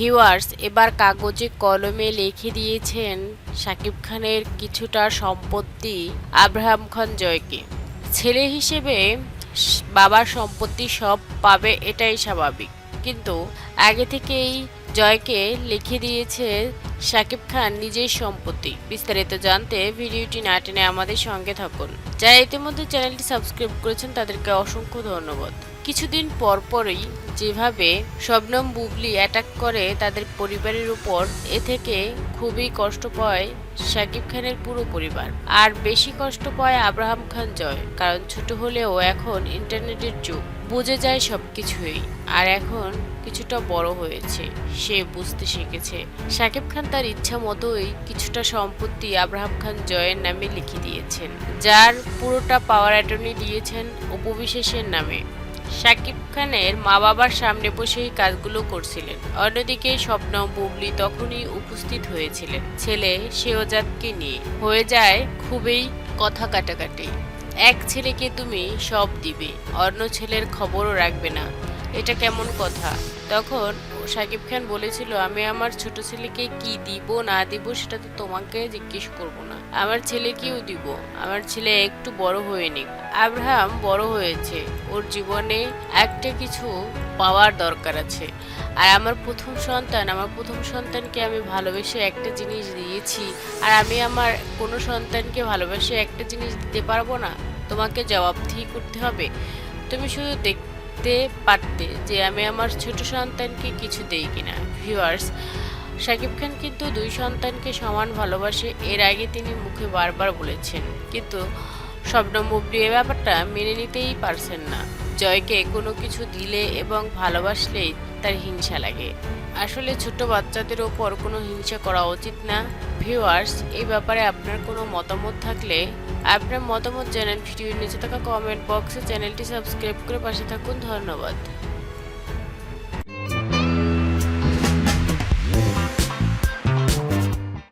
Viewers এবার কাগজে কলমে লিখে দিয়েছেন শাকিব খানের কিছুটা সম্পত্তি আব্রাহাম খান জয়কে। ছেলে হিসেবে বাবার সম্পত্তি সব পাবে, এটাই স্বাভাবিক, কিন্তু আগে থেকেই জয়কে লিখে দিয়েছে শাকিব খান নিজের সম্পত্তি। বিস্তারিত জানতে ভিডিওটি না টেনে আমাদের সঙ্গে থাকুন। যারা ইতিমধ্যে চ্যানেলটি সাবস্ক্রাইব করেছেন তাদেরকে অসংখ্য ধন্যবাদ। কিছুদিন পরপরই যেভাবে শবনম বুবলি অ্যাটাক করে তাদের পরিবারের উপর, এ থেকে খুবই কষ্ট পায় শাকিব খানের পুরো পরিবার। আর বেশি কষ্ট পায় আব্রাহাম খান জয়, কারণ ছোট হলেও এখন ইন্টারনেটের যুগ, বুঝে যায় সবকিছুই। আর এখন কিছুটা বড় হয়েছে, সে বুঝতে শিখেছে। শাকিব খান তার ইচ্ছা মতোই কিছুটা সম্পত্তি আব্রাহাম খান জয়ের নামে লিখে দিয়েছেন, যার পুরোটা পাওয়ার অ্যাটর্নি দিয়েছেন অপু বিশ্বাসের নামে। শাকিব খানের মা বাবার সামনে বসেই কাজগুলো করছিলেন। অন্যদিকে শবনম বুবলি তখনই উপস্থিত হয়েছিলেন ছেলে শেহজাদকে নিয়ে। হয়ে যায় খুবই কথা কাটাকাটি। এক ছেলেকে তুমি সব দিবে, অন্য ছেলের খবরও রাখবে না, এটা কেমন কথা? তখন শাকিব খান বলেছিল, আমি আমার ছোট ছেলেকে কি দিব না দিব সেটা তো তোমাকে জিজ্ঞেস করব না, আমার ছেলেকেও দিব, আমার ছেলে একটু বড় হয়ে নিক। আব্রাহাম বড় হয়েছে, ওর জীবনে একটা কিছু পাওয়ার দরকার আছে। আর আমার প্রথম সন্তানকে আমি ভালোবেসে একটা জিনিস দিয়েছি, আর আমি আমার কোনো সন্তানকে ভালোবেসে একটা জিনিস দিতে পারবো না? তোমাকে জবাবদিহি করতে হবে। তুমি শুধু দেখতে পারতে যে আমি আমার ছোট সন্তানকে কিছু দেই কিনা। ভিউয়ার্স, শাকিব খান কিন্তু দুই সন্তানকে সমান ভালোবাসে, এর আগে তিনি মুখে বারবার বলেছেন, কিন্তু শবনম বুবলি এ ব্যাপারটা মেনে নিতেই পারছেন না। জয়কে কোনো কিছু দিলে এবং ভালোবাসলেই তার হিংসা লাগে। আসলে ছোট বাচ্চাদের ওপর কোনো হিংসা করা উচিত না। ভিউয়ার্স, এই ব্যাপারে আপনার কোনো মতামত থাকলে আপনার মতামত জানান ভিডিওর নিচে থাকা কমেন্ট বক্সে। চ্যানেলটি সাবস্ক্রাইব করে পাশে থাকুন। ধন্যবাদ।